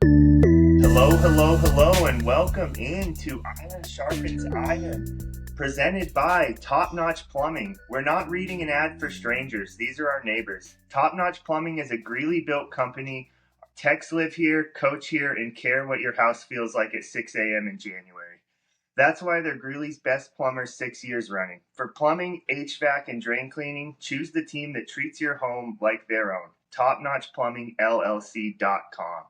Hello, hello, hello, and welcome into Iron Sharpens Iron, presented by Top Notch Plumbing. We're not reading an ad for strangers, these are our neighbors. Top Notch Plumbing is a Greeley built company. Techs live here, coach here, and care what your house feels like at 6 a.m. in January. That's why they're Greeley's best plumbers 6 years running. For plumbing, HVAC, and drain cleaning, choose the team that treats your home like their own. TopNotchPlumbingLLC.com.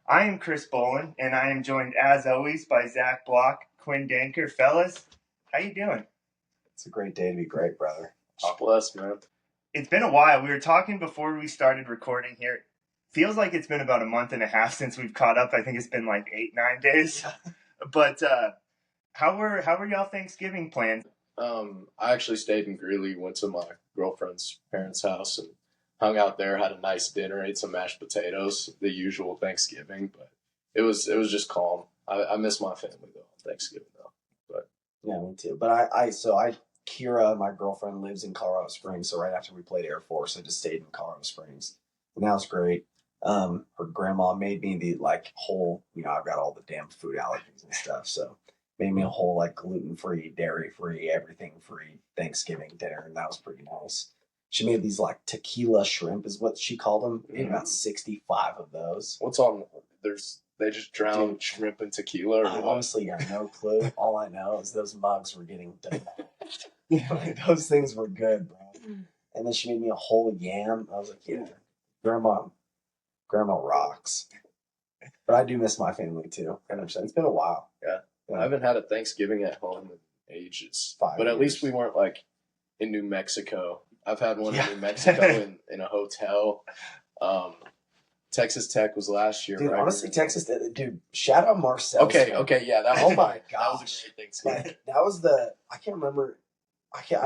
I am Chris Bolin, and I am joined, as always, by Zach Bloch, Quinn Denker. Fellas, how you doing? It's a great day to be great, brother. God bless, man. It's been a while. We were talking before we started recording here. Feels like it's been about a month and a half since we've caught up. I think it's been like 8-9 days. But how were y'all Thanksgiving plans? I actually stayed in Greeley, went to my girlfriend's parents' house, and hung out there, had a nice dinner, ate some mashed potatoes, the usual Thanksgiving, but it was just calm. I miss my family though on Thanksgiving though. But yeah, me too. But Kira, my girlfriend, lives in Colorado Springs, so right after we played Air Force, I just stayed in Colorado Springs, and that was great. Her grandma made me the whole, I've got all the damn food allergies and stuff, so made me a whole gluten-free, dairy-free, everything-free Thanksgiving dinner, and that was pretty nice. She made these tequila shrimp is what she called them. Made about 65 of those. what's on? They just drown shrimp in tequila. Or I what? honestly got no clue. All I know is those mugs were getting demolished. Those things were good, bro. And then she made me a whole yam. I was like, yeah, grandma rocks. But I do miss my family too. 100%. It's been a while. Yeah. I haven't had a Thanksgiving at home in ages. 5 But at years. least we weren't in New Mexico. I've had one in New Mexico in a hotel. Texas Tech was last year, Dude, right? honestly, Texas, dude, shout out Marcel. Okay, yeah, that was Oh my that was a gosh. great Thanksgiving. That was I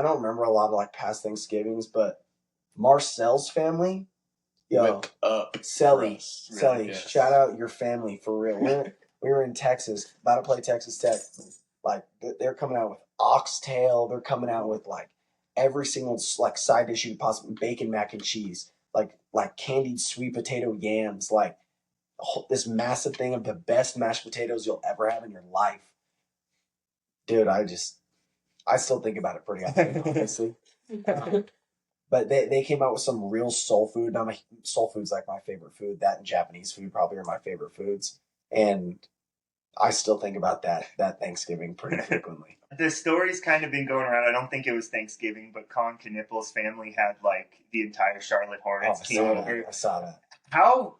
don't remember a lot of past Thanksgivings, but Marcel's family, Whipped up. Selly, Yes. shout out your family for real. We were in Texas, about to play Texas Tech. They're coming out with oxtail. They're coming out with every single side dish you could possibly, bacon, mac and cheese, like candied sweet potato yams, this massive thing of the best mashed potatoes you'll ever have in your life. Dude, I still think about it pretty often, honestly. But they came out with some real soul food. Now, soul food's my favorite food. That and Japanese food probably are my favorite foods. And I still think about that Thanksgiving pretty frequently. The story's kind of been going around. I don't think it was Thanksgiving, but Colin Knippel's family had the entire Charlotte Hornets team over. I saw that. How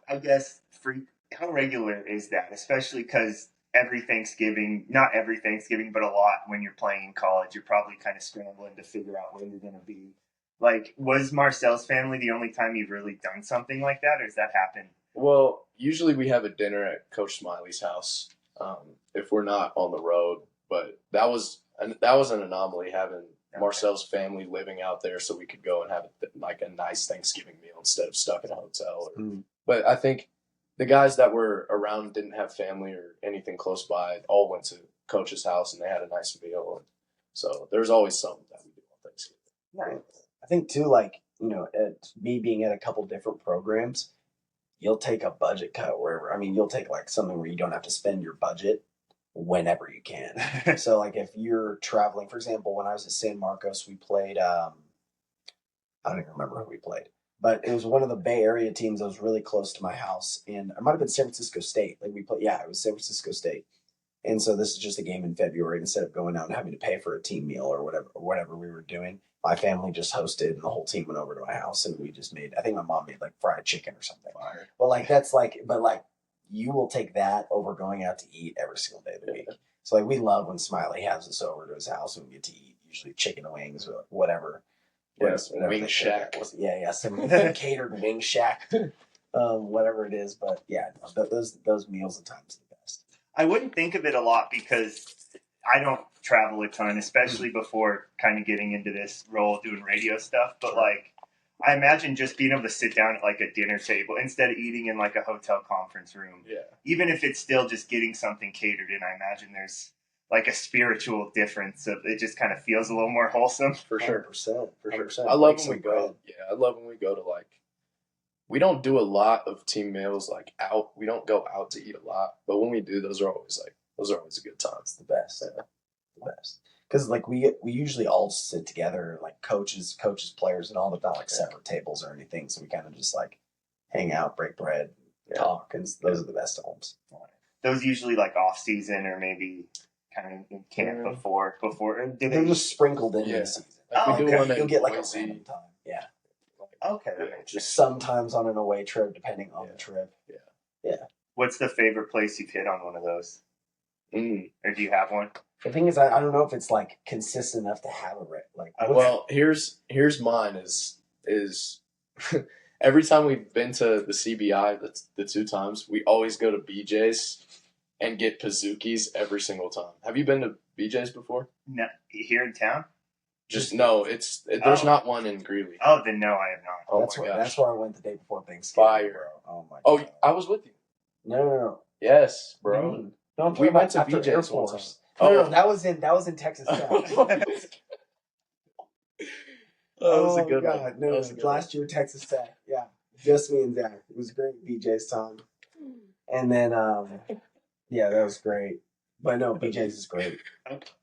regular is that? Especially because every Thanksgiving, not every Thanksgiving, but a lot when you're playing in college, you're probably kind of scrambling to figure out where you're going to be. Was Marcel's family the only time you've really done something like that, or does that happen? Well, usually we have a dinner at Coach Smiley's house if we're not on the road. But that was an anomaly having Marcel's family living out there, so we could go and have a nice Thanksgiving meal instead of stuck in a hotel. But I think the guys that were around didn't have family or anything close by. All went to Coach's house and they had a nice meal. And so there's always something that we do on Thanksgiving. Right. I think too, me being at a couple different programs, you'll take a budget cut wherever. I mean, you'll take something where you don't have to spend your budget whenever you can. So if you're traveling, for example, when I was at San Marcos, we played, I don't even remember who we played, but it was one of the Bay Area teams that was really close to my house. And it might have been San Francisco State. It was San Francisco State. And so this is just a game in February. Instead of going out and having to pay for a team meal or whatever we were doing, my family just hosted and the whole team went over to my house and we just made, I think my mom made fried chicken or something. Fire. But you will take that over going out to eat every single day of the week. So we love when Smiley has us over to his house and we get to eat usually chicken and wings or whatever. Yes, Wing Shack. Some catered Wing Shack, whatever it is. But yeah, those meals at times are the best. I wouldn't think of it a lot because I don't travel a ton, especially before kind of getting into this role doing radio stuff. But I imagine just being able to sit down at a dinner table instead of eating in a hotel conference room. Yeah. Even if it's still just getting something catered in, I imagine there's a spiritual difference of it. Just kind of feels a little more wholesome. For sure. 100%. I love when we go. Yeah, I love when we go to we don't do a lot of team meals like out. We don't go out to eat a lot, but when we do, those are always a good time. It's the best. Yeah. The best. Because like we usually all sit together, like coaches, players, and all, but not like separate tables or anything. So we kind of just like hang out, break bread, talk, and those are the best times. Those usually like off season or maybe kind of in camp before. They're just sprinkled in the season. Like we do one You'll get like Boise. a random time. Yeah. Okay. Just sometimes on an away trip, depending on the trip. Yeah. What's the favorite place you've hit on one of those? Or do you have one? The thing is, I don't know if it's like consistent enough to have a well, here's mine is every time we've been to the CBI, the 2 times, we always go to BJ's and get Pazookies every single time. Have you been to BJ's before? No, here in town. No, there's not one in Greeley. Oh, then no, I have not. Oh that's my where, gosh, that's where I went the day before Thanksgiving. Fire! Bro. Oh my. Oh, God. I was with you. No. Yes, bro. No, We went to after Air BJ's one Force. time. No, that was in Texas Tech. That was a good one. No, last year Texas Tech. Yeah, just me and Zach. It was great. BJ's time, and then yeah, that was great. But no, BJ's is great.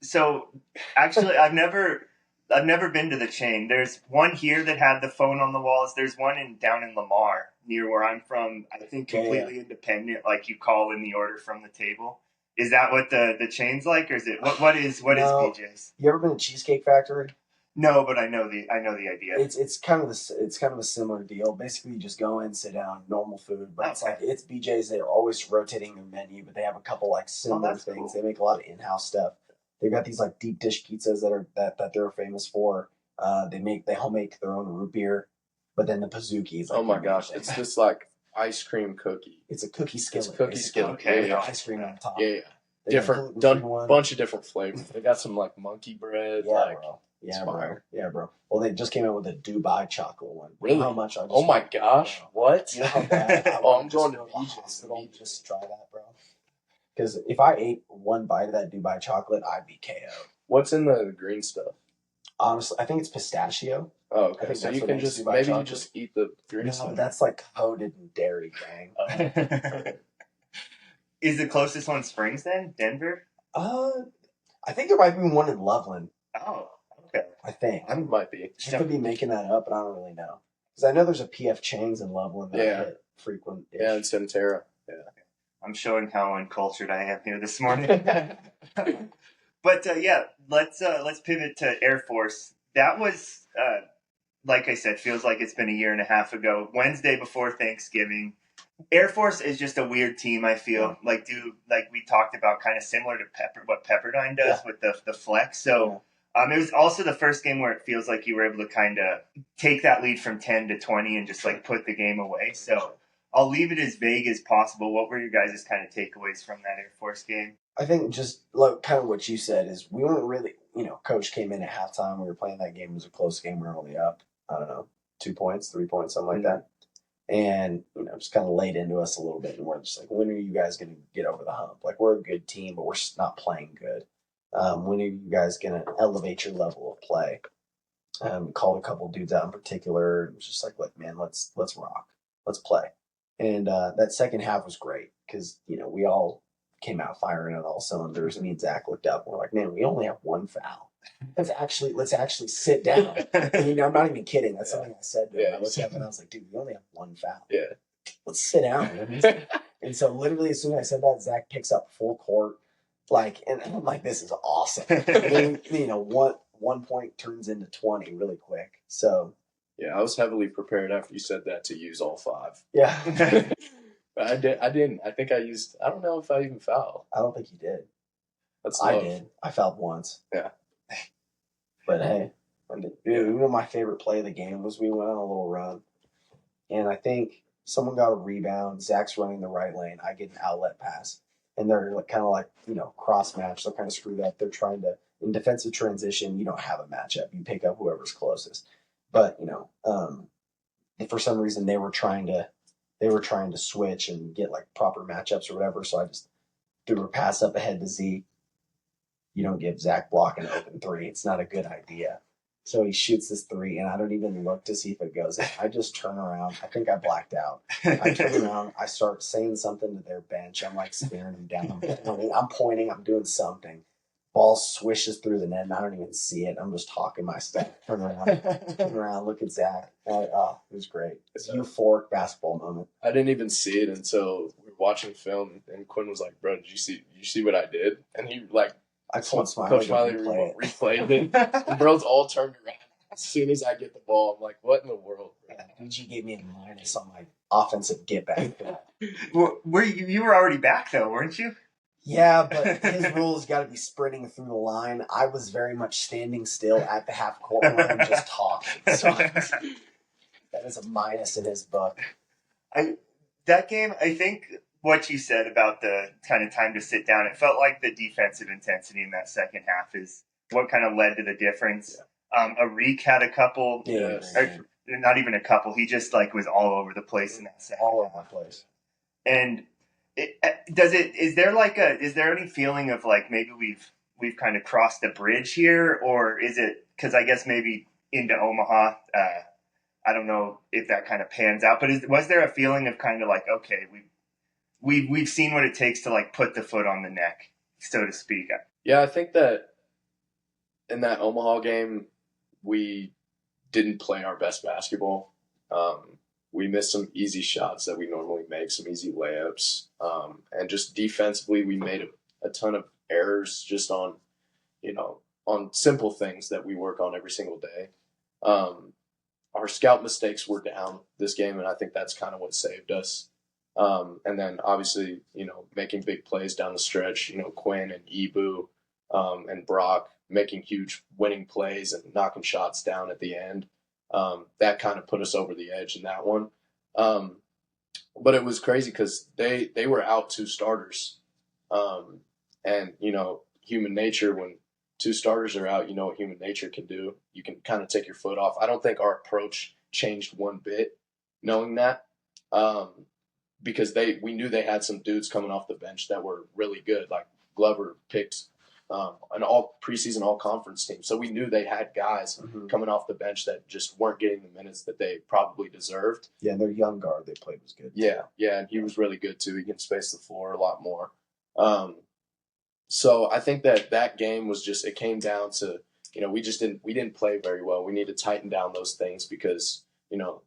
So actually, I've never been to the chain. There's one here that had the phone on the walls. There's one down in Lamar near where I'm from. I think completely independent. Like you call in the order from the table. Is that what the chain's like, or is it what is BJ's? You ever been to Cheesecake Factory? No, but I know the idea. It's kind of a similar deal. Basically, you just go in, sit down, normal food, but it's BJ's. They're always rotating their menu, but they have a couple like similar things. Cool. They make a lot of in-house stuff. They've got these like deep dish pizzas that they're famous for. They homemade their own root beer, but then the Pazookies. Like, oh my gosh, it's this like ice cream cookie. It's a cookie skillet. It's a cookie skillet. Okay, ice cream on top. Yeah. Bunch of different flavors. They got some like monkey bread. Yeah, bro. Well, they just came out with a Dubai chocolate one. Really? How much? Oh my gosh! What? You know how bad I'm going to hospital just try that, bro. Because if I ate one bite of that Dubai chocolate, I'd be KO. What's in the green stuff? Honestly, I think it's pistachio. Oh, okay. So you can just you just eat the green stuff. No, that's like coated in dairy, gang. Is the closest one Springs then? Denver? I think there might be one in Loveland. Oh, okay. I think. I might be. I could be making that up, but I don't really know. Because I know there's a PF Chang's in Loveland that I hit frequent. Yeah, in Centerra. Yeah. I'm showing how uncultured I am here this morning. But let's pivot to Air Force. That was, like I said, feels like it's been a year and a half ago. Wednesday before Thanksgiving. Air Force is just a weird team, I feel. Like we talked about, kind of similar to what Pepperdine does with the flex. So it was also the first game where it feels like you were able to kind of take that lead from 10 to 20 and just like put the game away. So I'll leave it as vague as possible. What were your guys' kind of takeaways from that Air Force game? I think just like kind of what you said is we weren't really, Coach came in at halftime. We were playing that game. It was a close game. We were only up, I don't know, 2 points, 3 points, something like that. And, just kind of laid into us a little bit. And we're just like, when are you guys going to get over the hump? Like, we're a good team, but we're not playing good. When are you guys going to elevate your level of play? Called a couple dudes out in particular. It was just like, man, let's rock. Let's play. And that second half was great because, we all came out firing on all cylinders. Me and Zach looked up and we're like, man, we only have one foul. Let's actually sit down. And, I'm not even kidding. That's something I said to him. I looked up and I was like, dude, we only have one foul. Yeah. Let's sit down. And so literally as soon as I said that, Zach picks up full court. And I'm like, this is awesome. And then, 1 point turns into 20 really quick. So yeah, I was heavily prepared after you said that to use all 5. Yeah. But I didn't. I think I don't know if I even fouled. I don't think you did. That's I did. I fouled once. Yeah. But hey, my favorite play of the game was we went on a little run. And I think someone got a rebound. Zach's running the right lane. I get an outlet pass. And they're cross match. They're kind of screwed up. They're trying to, in defensive transition, you don't have a matchup. You pick up whoever's closest. But, for some reason they were trying to switch and get like proper matchups or whatever. So I just threw a pass up ahead to Zeke. You don't give Zach Bloch an open 3. It's not a good idea. So he shoots this 3, and I don't even look to see if it goes in. I just turn around. I think I blacked out. I turn around. I start saying something to their bench. I'm like staring them down. I'm pointing. I'm doing something. Ball swishes through the net, and I don't even see it. I'm just talking my stuff. Turn around, look at Zach. It was great. It's a euphoric basketball moment. I didn't even see it until we were watching film, and Quinn was like, "Bro, did you see what I did?" And he I told Coach Smiley replayed it. And bros all turned around. As soon as I get the ball, I'm like, "What in the world?" PG gave me a minus on my offensive get back. Well, you were already back though, weren't you? Yeah, but his rules got to be sprinting through the line. I was very much standing still at the half court line, just talking. So that is a minus in his book. That game, I think what you said about the kind of time to sit down, it felt like the defensive intensity in that second half is what kind of led to the difference. Yeah. Arik had a couple, not even a couple. He just was all over the place in that second half. All over the place. And is there any feeling of maybe we've kind of crossed a bridge here, or is it because I guess maybe into Omaha, I don't know if that kind of pans out, but was there a feeling of kind of okay, we've seen what it takes to put the foot on the neck, so to speak? Yeah, I think that in that Omaha game, we didn't play our best basketball. We missed some easy shots that we normally make, some easy layups. And just defensively, we made a ton of errors just on simple things that we work on every single day. Our scout mistakes were down this game, and I think that's kind of what saved us. And then obviously, making big plays down the stretch, Quinn and Ibu and Brock making huge winning plays and knocking shots down at the end. That kind of put us over the edge in that one. But it was crazy because they were out 2 starters. And, human nature, when 2 starters are out, what human nature can do. You can kind of take your foot off. I don't think our approach changed one bit knowing that. Because we knew they had some dudes coming off the bench that were really good. Like Glover picked an all preseason, all conference team. So we knew they had guys coming off the bench that just weren't getting the minutes that they probably deserved. Yeah, their young guard they played was good. Yeah, and he was really good too. He can space the floor a lot more. So I think that game was just, it came down to, we didn't play very well. We need to tighten down those things because,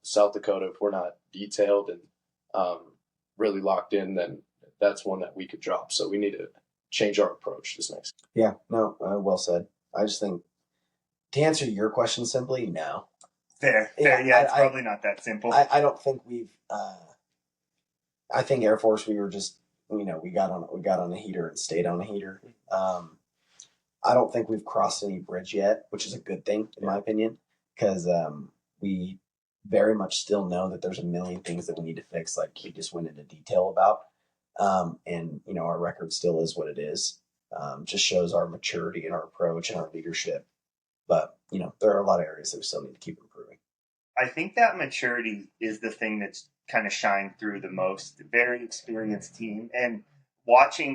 South Dakota, if we're not detailed and really locked in, then that's one that we could drop. So we need to change our approach this next. Yeah, no, well said. I just think, to answer your question simply, no. Fair. Yeah, it's probably not that simple. I don't think we've. I think Air Force, we were just, we got on a heater and stayed on a heater. I don't think we've crossed any bridge yet, which is a good thing in my opinion, because we very much still know that there's a million things that we need to fix, like he just went into detail about. And our record still is what it is. Just shows our maturity and our approach and our leadership. But there are a lot of areas that we still need to keep improving. I think that maturity is the thing that's kind of shined through the most. Very experienced team, and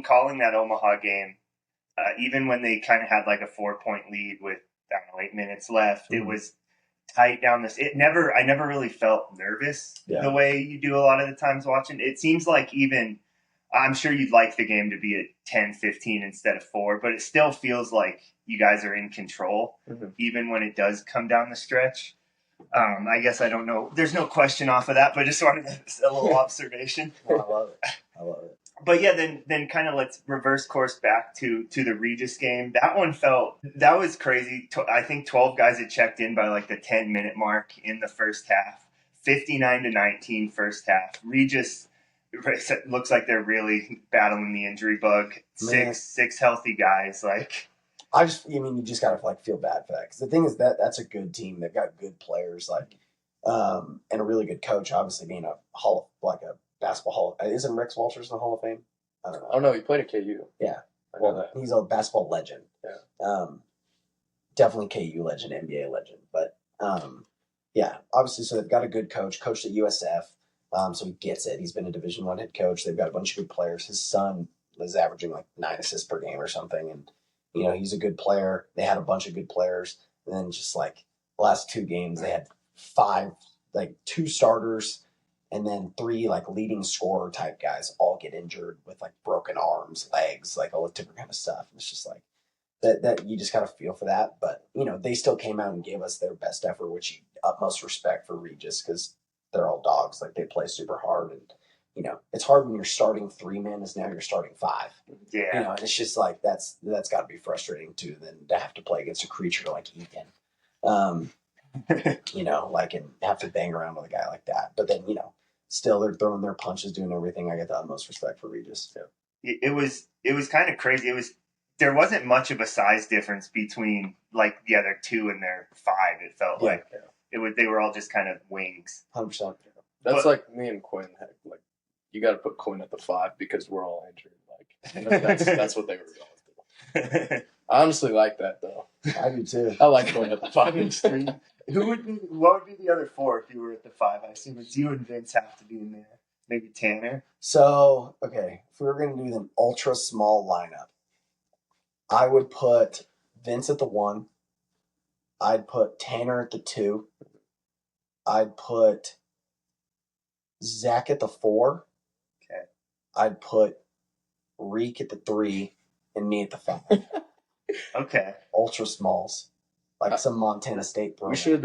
calling that Omaha game, even when they kind of had a 4-point lead with 8 minutes left, it was tight down this. I never really felt nervous the way you do a lot of the times watching. It seems like even. I'm sure you'd like the game to be at 10-15 instead of 4, but it still feels like you guys are in control, even when it does come down the stretch. I guess I don't know. There's no question off of that, but I just wanted a little observation. I love it. But yeah, then kind of let's reverse course back to the Regis game. That was crazy. I think 12 guys had checked in by the 10-minute mark in the first half. 59-19 first half. Regis. It looks like they're really battling the injury bug. Six healthy guys. You just gotta feel bad for that, because the thing is that's a good team. They've got good players, and a really good coach. Obviously, being a basketball hall. Isn't Rex Walters in the Hall of Fame? I don't know. Oh no, he played at KU. Yeah, he's a basketball legend. Yeah, definitely KU legend, NBA legend. But yeah, obviously, so they've got a good coach. Coached at USF. So he gets it. He's been a Division I head coach. They've got a bunch of good players. His son is averaging 9 assists per game or something. And, he's a good player. They had a bunch of good players. And then just the last 2 games, they had 5, like 2 starters and then 3 like leading scorer type guys all get injured with like broken arms, legs, like all the different kind of stuff. And it's just like that you just gotta feel for that. But they still came out and gave us their best effort, which utmost respect for Regis because they're all dogs. Like they play super hard, and it's hard when you're starting 3 men as now you're starting 5. Yeah. And it's just like that's got to be frustrating too. Then to have to play against a creature like Ethan, like and have to bang around with a guy like that. But then still they're throwing their punches, doing everything. I get the utmost respect for Regis. Yeah. It was kind of crazy. There wasn't much of a size difference between like the other 2 and their 5. It felt like they were all just kind of wings. 100%. That's like me and Quinn. Like you got to put Quinn at the 5 because we're all injured. Like that's what they were going through. I honestly like that though. I do too. I like Quinn at the 5 and 3. What would be the other 4 if you were at the 5? I assume it's you and Vince have to be in there. Maybe Tanner. So okay, if we were going to do an ultra small lineup, I would put Vince at the 1. I'd put Tanner at the 2. I'd put Zach at the 4. Okay. I'd put Reek at the 3 and me at the 5. Okay. Ultra smalls. Like some Montana State We should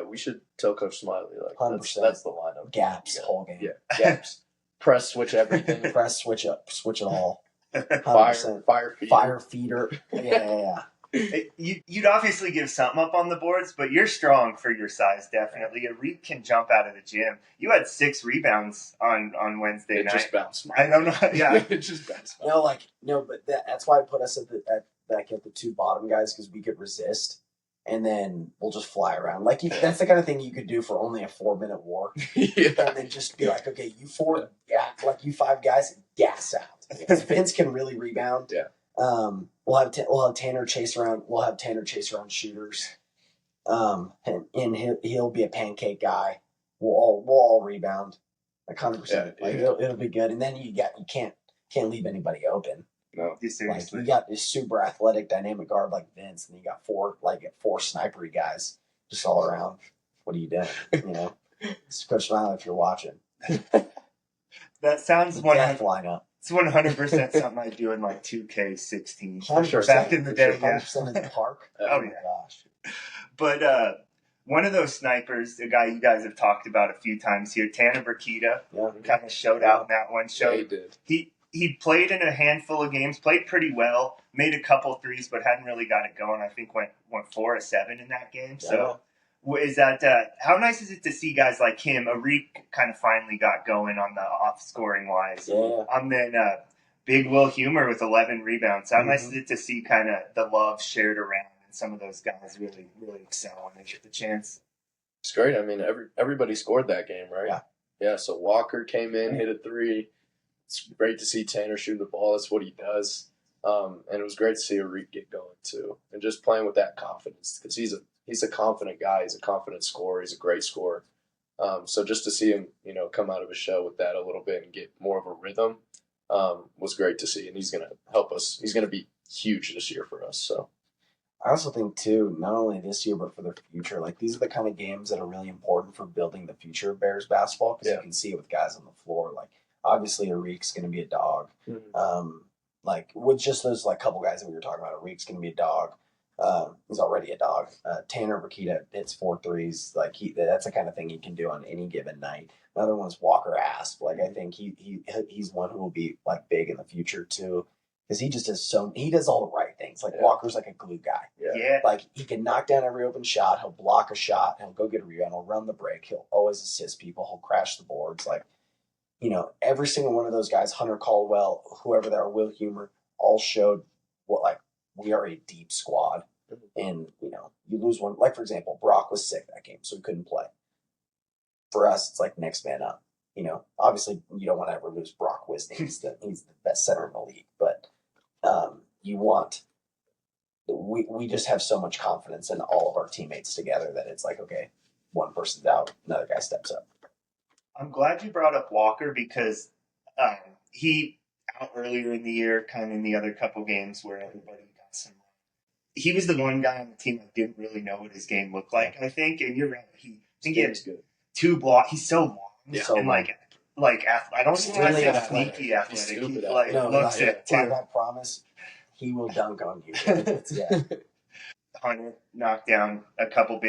we should tell Coach Smiley like 100%. That's the lineup. Gaps whole game. Yeah. Gaps. Press switch everything. Press switch it all. 100%. Fire feeder. Yeah. You'd obviously give something up on the boards, but you're strong for your size, definitely. A Reek can jump out of the gym. You had 6 rebounds on Wednesday night. It just bounced. I don't know. Yeah, it just bounced. But that's why I put us at the 2 bottom guys because we could resist, and then we'll just fly around. Like that's the kind of thing you could do for only a 4-minute war. Yeah. And then just be like, okay, you 4, you 5 guys, gas out. Because Vince can really rebound. Yeah. We'll have Tanner chase around. We'll have Tanner chase around shooters. And he'll be a pancake guy. We'll all rebound, like 100%. It'll be good. And then you can't leave anybody open. No, seriously. Like you got this super athletic, dynamic guard like Vince, and you got 4 snipery guys just all around. What are you doing? It's Coach Smiley if you're watching. That sounds death lineup. It's 100% something I do in like 2K16. 100%. Back in the day, 100% in the park. Oh my gosh. But one of those snipers, a guy you guys have talked about a few times here, Tanner Burkita, kind of showed out in that one. Yeah, he did. He played in a handful of games, played pretty well, made a couple threes, but hadn't really got it going. I think went 4 of 7 in that game. Yeah. So is that how nice is it to see guys like him? Arik kind of finally got going on the off scoring wise. Yeah. And then Big Will Humer with 11 rebounds. How nice is it to see kind of the love shared around and some of those guys really excel when they get the chance? It's great. I mean, everybody scored that game, right? Yeah. Yeah. So Walker came in, hit a 3. It's great to see Tanner shoot the ball. That's what he does. And it was great to see Arik get going too, and just playing with that confidence because he's a confident guy. He's a confident scorer. He's a great scorer. So just to see him, come out of his shell with that a little bit and get more of a rhythm was great to see. And he's going to help us. He's going to be huge this year for us. So I also think too, not only this year but for the future. Like these are the kind of games that are really important for building the future of Bears basketball because you can see it with guys on the floor. Like obviously Arik's going to be a dog. Mm-hmm. Like with just those couple guys that we were talking about, Arik's going to be a dog. He's already a dog. Tanner Burkita hits 4 threes. Like that's the kind of thing he can do on any given night. Another one's Walker Asp. Like I think he's one who will be big in the future too, because he just does all the right things. Like Walker's like a glue guy. Yeah. Like he can knock down every open shot. He'll block a shot. He'll go get a rebound. He'll run the break. He'll always assist people. He'll crash the boards. Like every single one of those guys, Hunter Caldwell, whoever they are, Will Humer, all showed what we are a deep squad. And, you lose one. Like, for example, Brock was sick that game, so he couldn't play. For us, it's like next man up. Obviously, you don't want to ever lose Brock Wisney. He's the best center in the league. But we just have so much confidence in all of our teammates together that it's like, okay, one person's out, another guy steps up. I'm glad you brought up Walker because he out earlier in the year, kind of in the other couple games where everybody got some. he was the one guy on the team that didn't really know what his game looked like, I think. And you're right. I think he had good. 2 blocks. He's so long. Yeah. So and long. I don't He's even want to really say athletic. sneaky athletic. He's He stupid like athletic. looks it too. I promise he will dunk on you. Yeah. Hunter knocked down a couple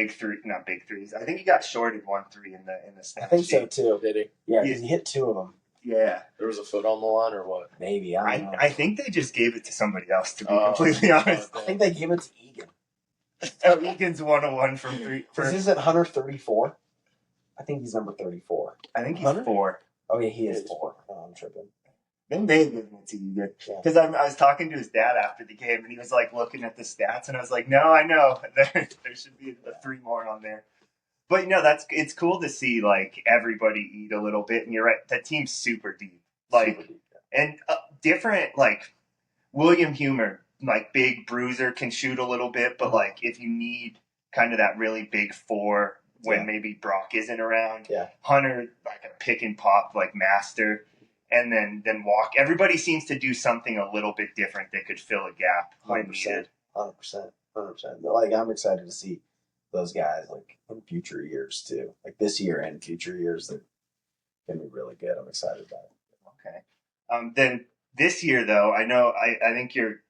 not big threes. I think he got shorted 1 3 in the stat I think so sheet. too. Did he? Yeah, because he hit 2 of them. Yeah. There was a foot on the line or what? Maybe. I don't know. I think they just gave it to somebody else, to be completely honest. I think they gave it to Egan. Oh, Egan's 101 from 3. Isn't Hunter 34? I think he's number 34. I think he's Hunter? 4. Oh, yeah, he is 4. Oh, I'm tripping. They may have given it to Egan. Because I was talking to his dad after the game, and he was like looking at the stats, and I was like, no, I know. There should be 3 more on there. But, it's cool to see, like, everybody eat a little bit. And you're right, that team's super deep. Like, and different, like, William Humer, like, big bruiser, can shoot a little bit. But, like, if you need kind of that really big 4 when maybe Brock isn't around. Yeah. Hunter, like a pick and pop, like, master. And then walk. Everybody seems to do something a little bit different that could fill a gap when needed. 100%. Like, I'm excited to see those guys, like, in future years, too. Like, this year and future years, they're going to be really good. I'm excited about it. Okay. Then this year, though, I know I think you're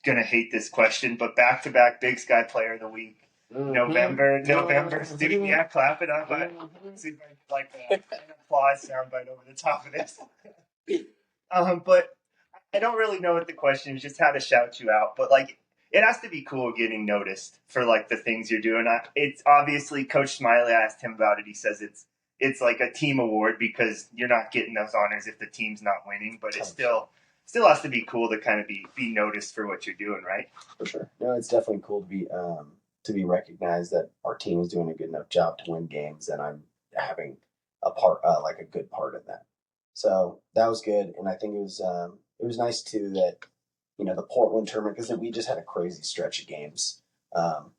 going to hate this question, but back-to-back Big Sky Player of the Week. November student. Yeah, clap it up. See if I like an applause soundbite over the top of this. But I don't really know what the question is, just how to shout you out. But, like, it has to be cool getting noticed for, like, the things you're doing. It's obviously Coach Smiley, I asked him about it. He says it's like a team award because you're not getting those honors if the team's not winning. But it still has to be cool to kind of be noticed for what you're doing, right? For sure. No, it's definitely cool to be recognized that our team is doing a good enough job to win games, and I'm having a part, like a good part in that. So that was good, and I think it was nice too that the Portland tournament, because we just had a crazy stretch of games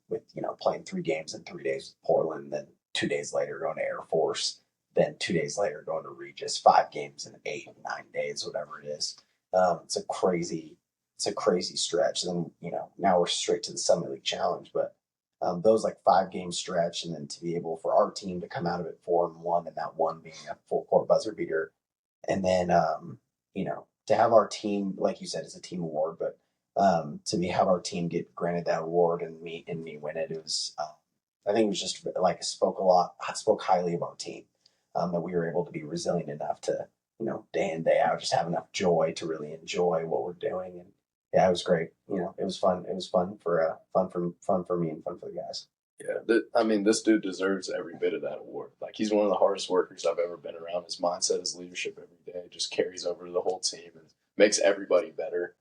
with playing 3 games in 3 days with Portland, then 2 days later going to Air Force, then 2 days later going to Regis, 5 games in 8, 9 days, whatever it is. It's a crazy stretch, and then now we're straight to the Summit League Challenge, but. Those like 5-game stretch, and then to be able for our team to come out of it 4-1, and that one being a full court buzzer beater, and then to have our team, like you said, it's a team award, but have our team get granted that award and me win it, it was I think it was just like spoke highly of our team, that we were able to be resilient enough to day in day out just have enough joy to really enjoy what we're doing. And yeah, it was great. It was fun. It was fun for me and fun for the guys. Yeah, this dude deserves every bit of that award. Like, he's one of the hardest workers I've ever been around. His mindset, his leadership every day just carries over to the whole team and makes everybody better.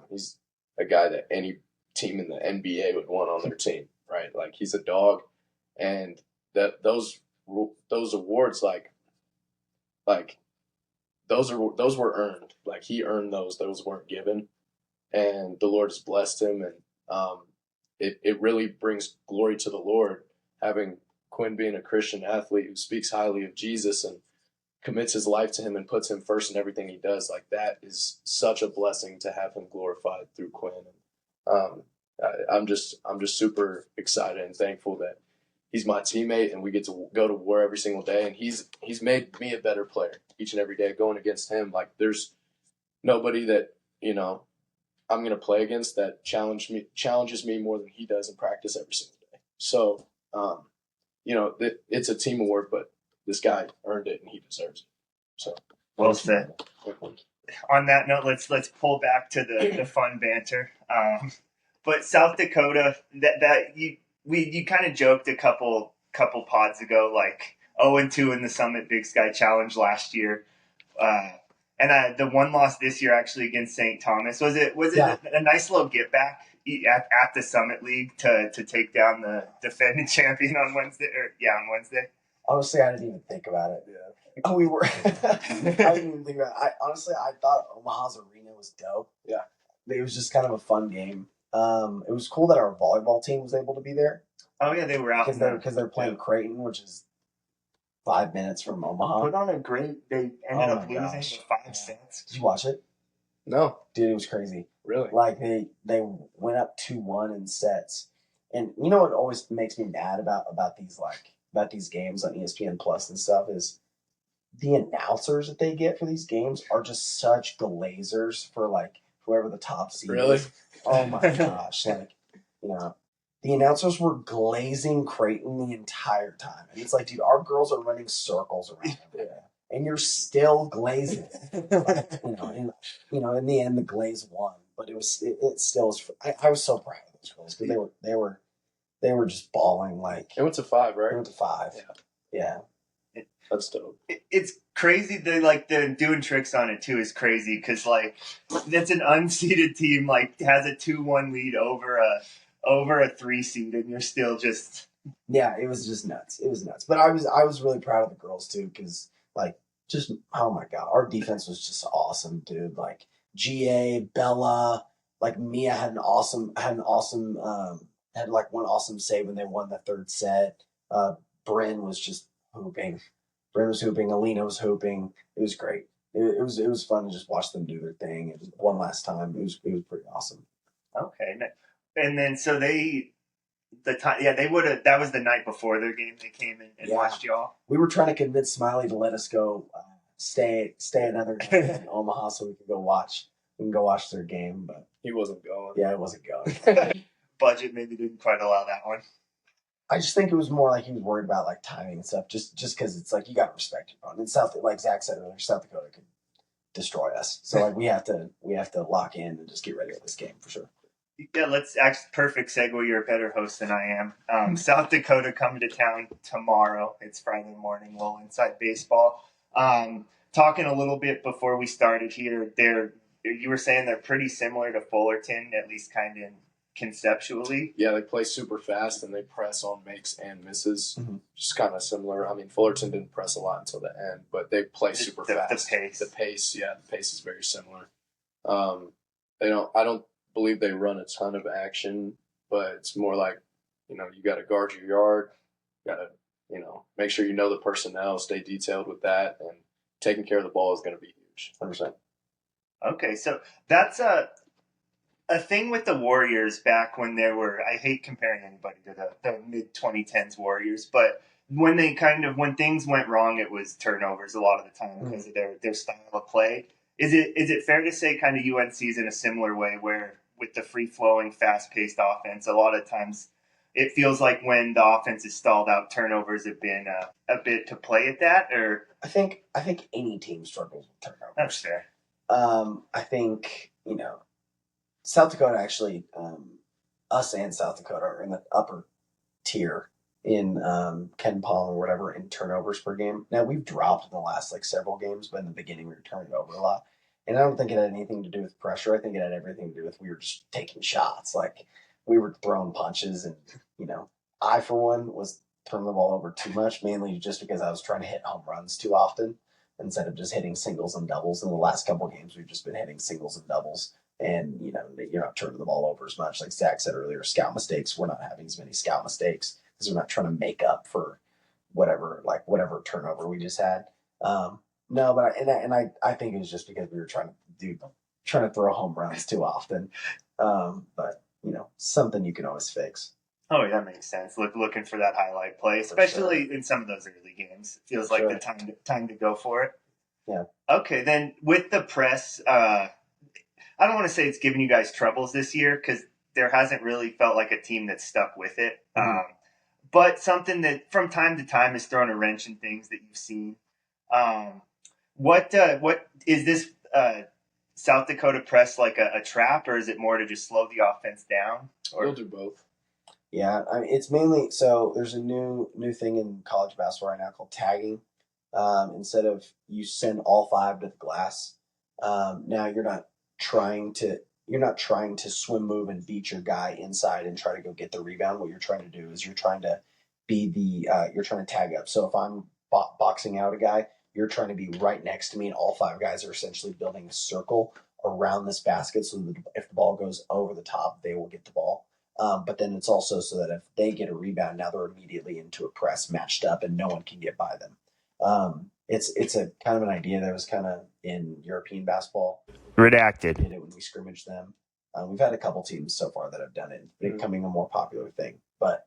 He's a guy that any team in the NBA would want on their team, right? Like, he's a dog, and those awards, like those were earned. Like, he earned those. Those weren't given. And the Lord has blessed him, and it really brings glory to the Lord, having Quinn being a Christian athlete who speaks highly of Jesus and commits his life to him and puts him first in everything he does. Like, that is such a blessing to have him glorified through Quinn. And I'm just super excited and thankful that he's my teammate and we get to go to war every single day. And he's made me a better player each and every day going against him. Like, there's nobody that I'm going to play against that challenges me more than he does in practice every single day. So, it's a team award, but this guy earned it and he deserves it. So, well said. On that note, let's pull back to the fun banter. But South Dakota, you kind of joked a couple pods ago, like 0-2 in the Summit Big Sky Challenge last year. And the one loss this year actually against St. Thomas, was it a nice little get back at the Summit League to take down the defending champion on Wednesday? On Wednesday. Honestly, I didn't even think about it. Yeah, we were. I didn't even think about it. I thought Omaha's arena was dope. Yeah, it was just kind of a fun game. It was cool that our volleyball team was able to be there. Oh yeah, they were out because they're playing Creighton, which is 5 minutes from Omaha. Put on a great. They ended up losing 5 sets. Did you watch it? No, dude, it was crazy. Really? Like they went up 2-1 in sets. And you know what always makes me mad about these games on ESPN Plus and stuff is the announcers that they get for these games are just such glazers for like whoever the top seed Really? is. Oh my gosh. Like, you know, the announcers were glazing Creighton the entire time. And it's like, dude, our girls are running circles around there. And you're still glazing. Like, in the end the glaze won. But it still was I was so proud of those girls because they were just bawling like It went to 5, right? It went to 5. Yeah. That's dope. It's crazy. The doing tricks on it too is crazy because like that's an unseeded team like has a 2-1 lead over a 3 seed and you're still just it was just nuts. It was nuts. But I was really proud of the girls too because like just oh my god, our defense was just awesome, dude. Like GA, Bella, like Mia had like one awesome save when they won the third set. Bryn was just hooping. Bryn was hooping. Alina was hooping. It was great. It was fun to just watch them do their thing. It was one last time. It was pretty awesome. okay. And then so they would have. That was the night before their game. They came in and watched y'all. We were trying to convince Smiley to let us go stay another night in Omaha so we could go watch. We can go watch their game, but he wasn't going. Yeah, it wasn't going. Budget maybe didn't quite allow that one. I just think it was more like he was worried about like timing and stuff. Just because it's like you got to respect it. And like Zach said earlier, South Dakota could destroy us. So like we have to lock in and just get ready for this game for sure. Yeah, let's actually perfect segue. You're a better host than I am. South Dakota coming to town tomorrow. It's Friday morning. Little inside baseball. Talking a little bit before we started here, you were saying they're pretty similar to Fullerton, at least kind of conceptually. Yeah, they play super fast and they press on makes and misses. Mm-hmm. Just kind of similar. I mean, Fullerton didn't press a lot until the end, but they play super fast. The pace is very similar. I don't believe they run a ton of action, but it's more like, you got to guard your yard, got to, make sure you know the personnel, stay detailed with that, and taking care of the ball is going to be huge. 100%. Okay, so that's a thing with the Warriors back when there were, I hate comparing anybody to the mid-2010s Warriors, but when things went wrong, it was turnovers a lot of the time because of their style of play. Is it fair to say kind of UNC is in a similar way where with the free-flowing, fast-paced offense, a lot of times it feels like when the offense is stalled out, turnovers have been a bit to play at that? Or I think any team struggles with turnovers. That's fair. I think, South Dakota actually, us and South Dakota are in the upper tier in Ken Palm or whatever in turnovers per game. Now, we've dropped in the last several games, but in the beginning we were turning over a lot. And I don't think it had anything to do with pressure. I think it had everything to do with we were just taking shots. Like, we were throwing punches and, I, for one, was turning the ball over too much, mainly just because I was trying to hit home runs too often instead of just hitting singles and doubles. In the last couple of games, we've just been hitting singles and doubles. And, you're not turning the ball over as much. Like Zach said earlier, scout mistakes. We're not having as many scout mistakes because we're not trying to make up for whatever turnover we just had. No, but I think it was just because we were trying to throw home runs too often. But, something you can always fix. Oh, that makes sense. Looking for that highlight play, especially in some of those early games. It feels like the time to go for it. Yeah. Okay, then with the press, I don't want to say it's given you guys troubles this year because there hasn't really felt like a team that's stuck with it. Mm-hmm. But something that from time to time has thrown a wrench in things that you've seen. What is this South Dakota press like a trap, or is it more to just slow the offense down? Or we'll do both. Yeah, I mean, it's mainly so. There's a new thing in college basketball right now called tagging. Instead of you send all 5 to the glass, now you're not trying to swim move and beat your guy inside and try to go get the rebound. What you're trying to do is you're trying to tag up. So if I'm boxing out a guy, you're trying to be right next to me, and all 5 guys are essentially building a circle around this basket so that if the ball goes over the top, they will get the ball. But then it's also so that if they get a rebound, now they're immediately into a press matched up and no one can get by them. It's a kind of an idea that was kind of in European basketball. Redacted. We did it when we scrimmaged them. We've had a couple teams so far that have done it, becoming a more popular thing. But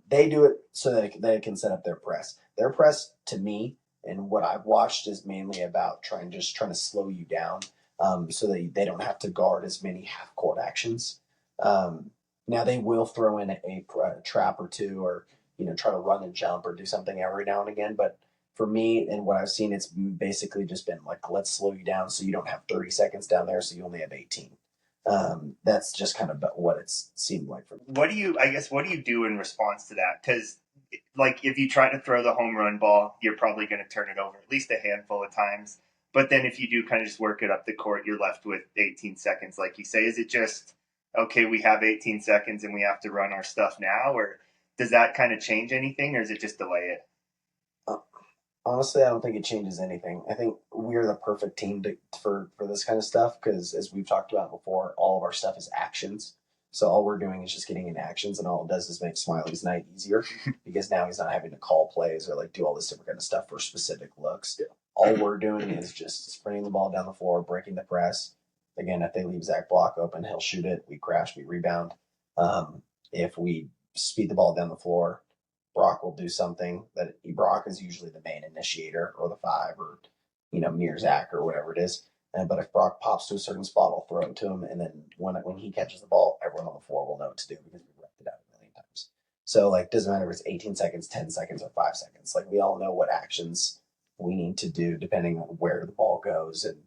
they do it so that they can set up their press. Their press, to me, and what I've watched, is mainly about trying to slow you down, so that they don't have to guard as many half court actions. Now they will throw in a trap or two, or try to run and jump or do something every now and again. But for me and what I've seen, it's basically just been like, let's slow you down so you don't have 30 seconds down there, so you only have 18. That's just kind of what it's seemed like for me. What do you do in response to that? Because like if you try to throw the home run ball, you're probably going to turn it over at least a handful of times. But then if you do kind of just work it up the court, you're left with 18 seconds, like you say. Is it just, okay, we have 18 seconds and we have to run our stuff now? Or does that kind of change anything, or is it just delay it? Honestly, I don't think it changes anything. I think we're the perfect team for this kind of stuff because, as we've talked about before, all of our stuff is actions. So all we're doing is just getting in actions, and all it does is make Smiley's night easier because now he's not having to call plays or like do all this different kind of stuff for specific looks. Yeah. All we're doing is just sprinting the ball down the floor, breaking the press. Again, if they leave Zach Bloch open, he'll shoot it. We crash, we rebound. If we speed the ball down the floor, Brock will do something that Brock is usually the main initiator or the five or, me or Zach or whatever it is. But if Brock pops to a certain spot, I'll throw it to him. And then when he catches the ball, everyone on the floor will know what to do because we've worked it out a million times. So, like, doesn't matter if it's 18 seconds, 10 seconds, or 5 seconds. Like, we all know what actions we need to do depending on where the ball goes. And,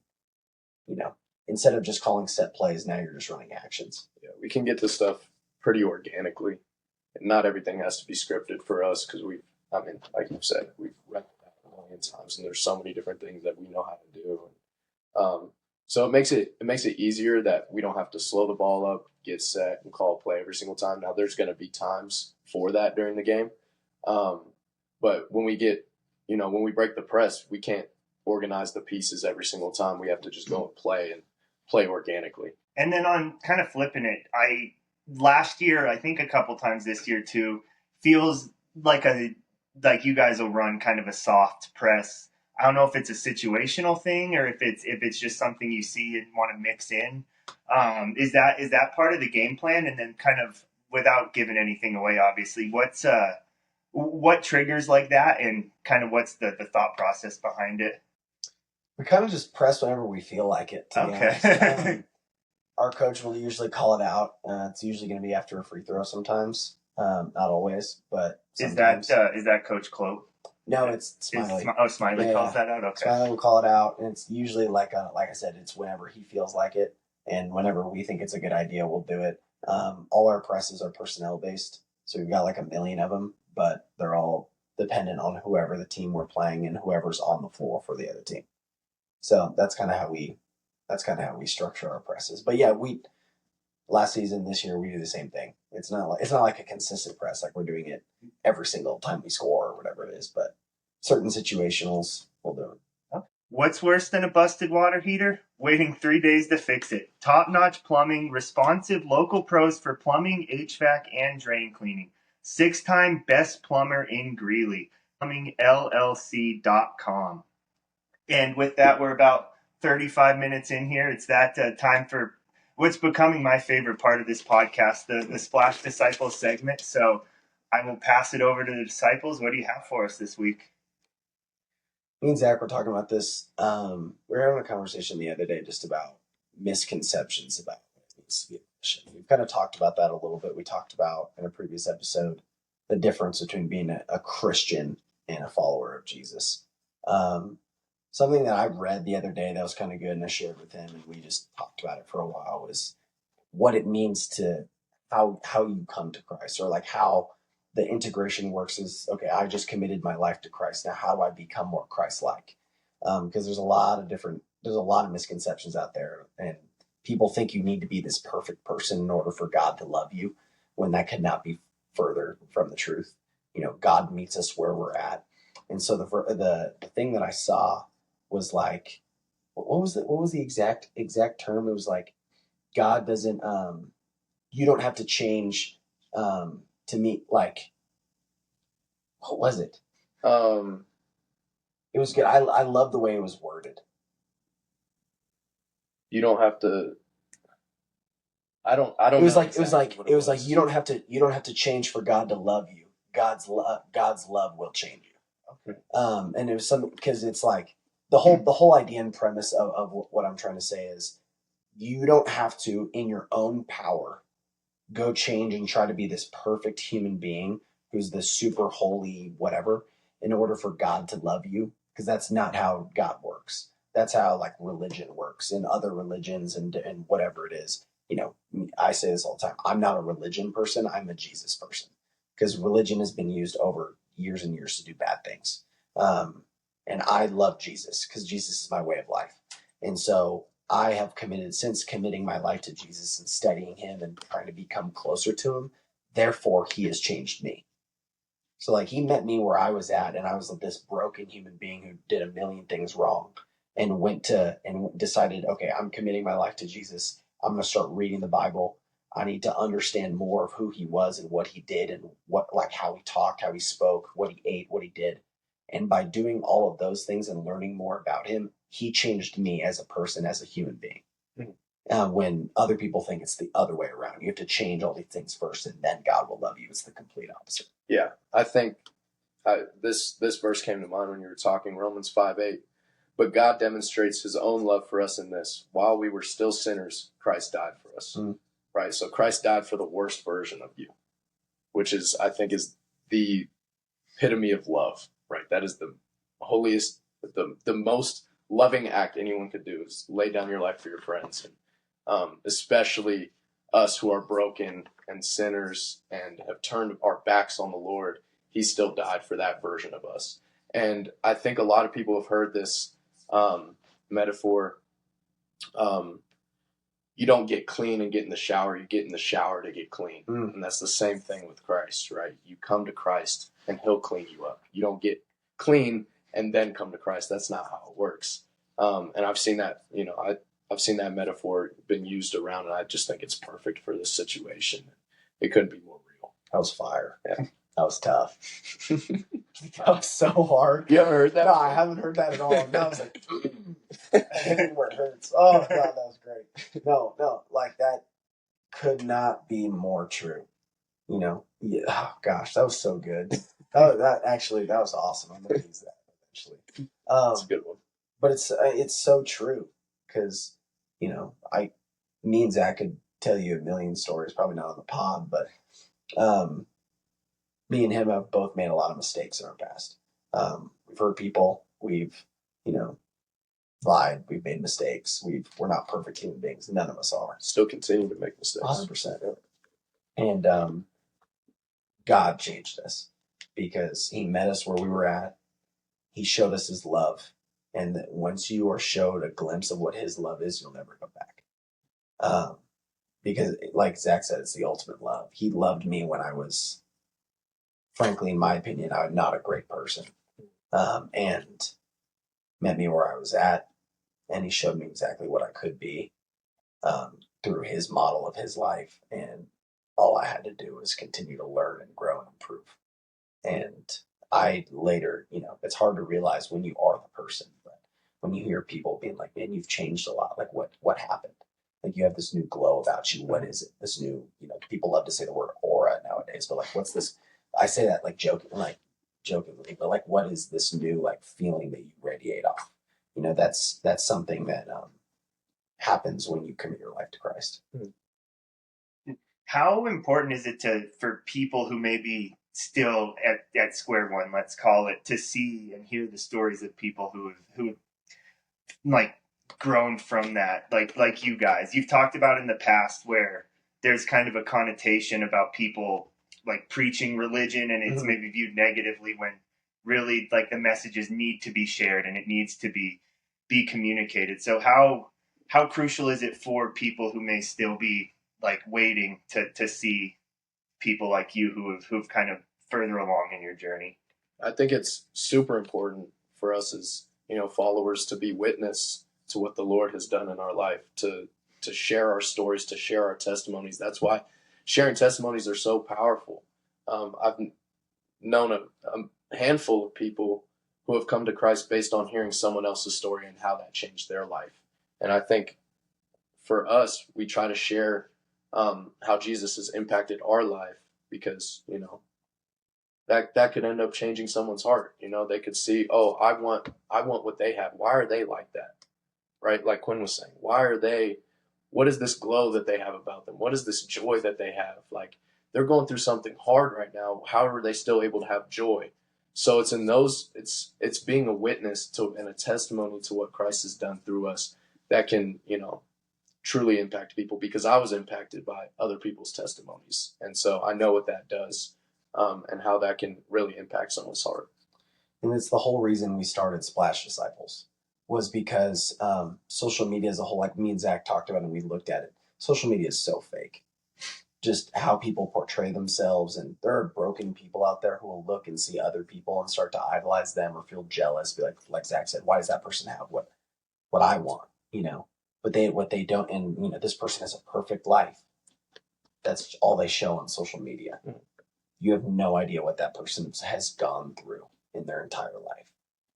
instead of just calling set plays, now you're just running actions. Yeah, we can get this stuff pretty organically. And not everything has to be scripted for us because like you said, we've run it out a million times, and there's so many different things that we know how to do. So it makes it easier that we don't have to slow the ball up, get set, and call a play every single time. Now there's going to be times for that during the game, but when we break the press, we can't organize the pieces every single time. We have to just go and play organically. And then on kind of flipping it, last year, I think a couple times this year too, feels like you guys will run kind of a soft press. I don't know if it's a situational thing or if it's just something you see and want to mix in. Is that part of the game plan? And then kind of without giving anything away, obviously, what triggers like that, and kind of what's the thought process behind it? We kind of just press whenever we feel like it. To be honest. Our coach will usually call it out. It's usually going to be after a free throw sometimes. Not always, but sometimes. Is that Coach Clote? No, it's Smiley. Smiley calls that out? Okay. Smiley will call it out, and it's usually like I said, it's whenever he feels like it, and whenever we think it's a good idea, we'll do it. All our presses are personnel-based, so we've got like a million of them, but they're all dependent on whoever the team we're playing and whoever's on the floor for the other team. So that's kind of how we structure our presses. But yeah, last season, this year, we do the same thing. It's not like a consistent press, like we're doing it every single time we score or whatever it is, but certain situationals we'll do it. What's worse than a busted water heater? Waiting 3 days to fix it. Top-notch plumbing, responsive local pros for plumbing, HVAC, and drain cleaning. 6-time best plumber in Greeley. PlumbingLLC.com. And with that, we're about 35 minutes in here. It's that time for what's becoming my favorite part of this podcast, the Splash Disciples segment. So I will pass it over to the disciples. What do you have for us this week? Me and Zach were talking about this. We were having a conversation the other day just about misconceptions about what it means to be a Christian. We've kind of talked about that a little bit. We talked about in a previous episode the difference between being a Christian and a follower of Jesus. Something that I read the other day that was kind of good, and I shared with him, and we just talked about it for a while, was what it means to how you come to Christ, or like how the integration works is, okay, I just committed my life to Christ. Now, how do I become more Christ-like? Because there's a lot of misconceptions out there, and people think you need to be this perfect person in order for God to love you, when that could not be further from the truth. God meets us where we're at. And so the thing that I saw was like, what was the exact term? It was like, God doesn't, you don't have to change to meet, like, what was it? It was good. I love the way it was worded. You don't have to I don't. It was know like exactly what it was like you don't have to change for God to love you. God's love will change you. Okay. And it was something because it's like the whole idea and premise of what I'm trying to say is you don't have to in your own power go change and try to be this perfect human being who's this super holy whatever in order for God to love you, because that's not how God works. That's how like religion works and other religions and whatever it is. You know, I say this all the time. I'm not a religion person. I'm a Jesus person, because religion has been used over years and years to do bad things. And I love Jesus because Jesus is my way of life. And so I have since committing my life to Jesus and studying him and trying to become closer to him. Therefore, he has changed me. So like he met me where I was at, and I was this broken human being who did a million things wrong, and decided, okay, I'm committing my life to Jesus. I'm going to start reading the Bible. I need to understand more of who he was and what he did and how he talked, how he spoke, what he ate, what he did. And by doing all of those things and learning more about him, he changed me as a person, as a human being. When other people think it's the other way around, you have to change all these things first, and then God will love you. It's the complete opposite. Yeah, I think this verse came to mind when you were talking, Romans 5:8. But God demonstrates his own love for us in this: while we were still sinners, Christ died for us. Right? So Christ died for the worst version of you, which is, I think, is the epitome of love, right? That is the holiest, the most loving act anyone could do, is lay down your life for your friends. And especially us who are broken and sinners and have turned our backs on the Lord, he still died for that version of us. And I think a lot of people have heard this metaphor. You don't get clean and get in the shower. You get in the shower to get clean. And that's the same thing with Christ, right? You come to Christ and he'll clean you up. You don't get clean and then come to Christ. That's not how it works. And I've seen that, I've seen that metaphor been used around, and I just think it's perfect for this situation. It couldn't be more real. That was fire. Yeah. That was tough. That was so hard. You ever heard that? No, I haven't heard that at all. No, I was like, where it hurts. Oh, God, that was great. No, like that could not be more true. Yeah. Oh, gosh, that was so good. That was awesome. I'm going to use that eventually. That's a good one. But it's so true, because, me and Zach could tell you a million stories, probably not on the pod, but me and him have both made a lot of mistakes in our past. We've hurt people. We've, lied. We've made mistakes. We're not perfect human beings. None of us are. Still continue to make mistakes. 100%. And God changed us because he met us where we were at. He showed us his love. And that once you are showed a glimpse of what his love is, you'll never go back. Because like Zach said, it's the ultimate love. He loved me when I was, frankly, in my opinion, I'm not a great person. And met me where I was at. And he showed me exactly what I could be through his model of his life. And all I had to do was continue to learn and grow and improve. And I later, it's hard to realize when you are the person, but when you hear people being like, man, you've changed a lot. Like what happened? Like you have this new glow about you. What is it? This new, people love to say the word aura nowadays, but like, what's this? I say that jokingly, but like, what is this new like feeling that you radiate off? That's something that happens when you commit your life to Christ. How important is it for people who may be still at square one, let's call it, to see and hear the stories of people who have like grown from that, like you guys? You've talked about in the past where there's kind of a connotation about people like preaching religion, and it's maybe viewed negatively, when really like the messages need to be shared and it needs to be communicated. So how crucial is it for people who may still be like waiting to see people like you who've kind of further along in your journey? I think it's super important for us as, followers to be witness to what the Lord has done in our life, to share our stories, to share our testimonies. That's why sharing testimonies are so powerful. I've known a handful of people who have come to Christ based on hearing someone else's story and how that changed their life. And I think for us, we try to share how Jesus has impacted our life, because, you know, that could end up changing someone's heart. You know, they could see, oh, I want what they have. Why are they like that? Right? Like Quinn was saying, what is this glow that they have about them? What is this joy that they have? Like, they're going through something hard right now. How are they still able to have joy? So it's it's being a witness to and a testimony to what Christ has done through us that can, you know, truly impact people, because I was impacted by other people's testimonies. And so I know what that does, and how that can really impact someone's heart. And it's the whole reason we started Splash Disciples, was because social media as a whole, like me and Zach talked about and we looked at it, social media is so fake. Just how people portray themselves, and there are broken people out there who will look and see other people and start to idolize them or feel jealous, be like Zach said, why does that person have what I want, you know? But what they don't, and you know, this person has a perfect life. That's all they show on social media. Mm-hmm. You have no idea what that person has gone through in their entire life.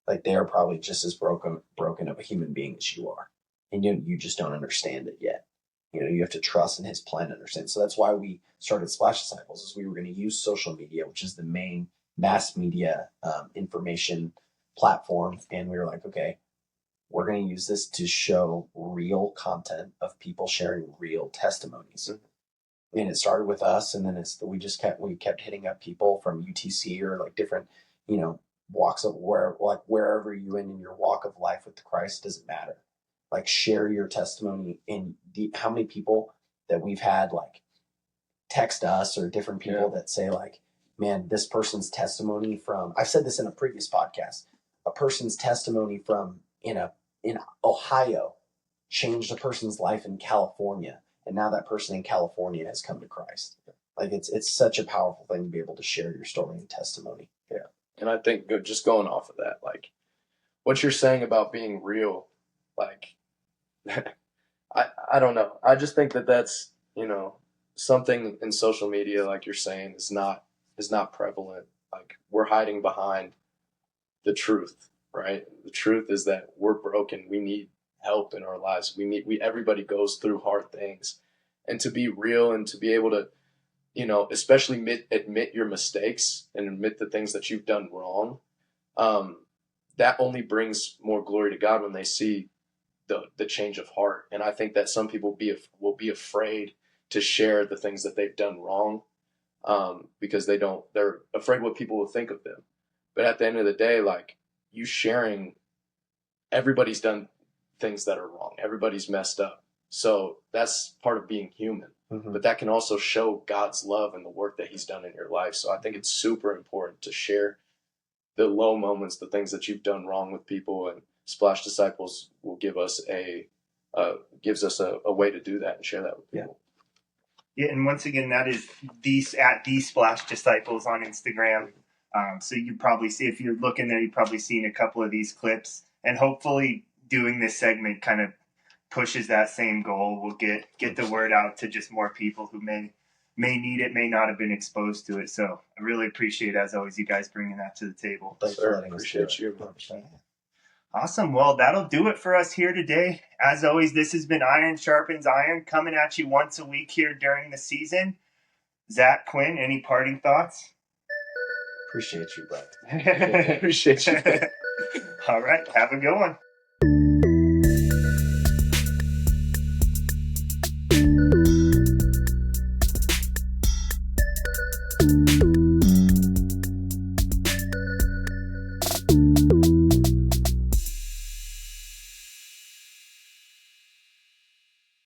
Like, they are probably just as broken of a human being as you are, and you just don't understand it yet. You know, you have to trust in his plan to understand. So that's why we started Splash Disciples, is we were going to use social media, which is the main mass media information platform. And we were like, okay, we're going to use this to show real content of people sharing real testimonies. Mm-hmm. And it started with us, and then we kept hitting up people from UTC or like different, you know, walks of wherever you in your walk of life with Christ, doesn't matter. Like, share your testimony. And how many people that we've had like text us, or different people that say like, man, this person's testimony from, I've said this in a previous podcast, a person's testimony from in Ohio changed a person's life in California. And now that person in California has come to Christ. Like, it's such a powerful thing to be able to share your story and testimony. Yeah. And I think just going off of that, like what you're saying about being real, like, I don't know. I just think that's, you know, something in social media, like you're saying, is not prevalent. Like, we're hiding behind the truth, right? The truth is that we're broken. We need help in our lives. Everybody goes through hard things, and to be real and to be able to, you know, especially admit your mistakes and admit the things that you've done wrong. That only brings more glory to God when they see the change of heart. And I think that some people will be afraid to share the things that they've done wrong, because they're afraid what people will think of them. But at the end of the day, like, you sharing, everybody's done things that are wrong. Everybody's messed up. So that's part of being human. Mm-hmm. But that can also show God's love and the work that he's done in your life. So I think it's super important to share the low moments, the things that you've done wrong with people, and Splash Disciples will give us gives us a way to do that and share that with people. Yeah, and once again, that is at the Splash Disciples on Instagram. So you probably see, if you're looking there, you've probably seen a couple of these clips, and hopefully doing this segment kind of pushes that same goal. We'll get the word out to just more people who may need it, may not have been exposed to it. So I really appreciate, as always, you guys bringing that to the table. Thanks for letting us do it. Appreciate you. Awesome. Well, that'll do it for us here today. As always, this has been Iron Sharpens Iron, coming at you once a week here during the season. Zach, Quinn, any parting thoughts? Appreciate you, brother. Appreciate you. All right. Have a good one.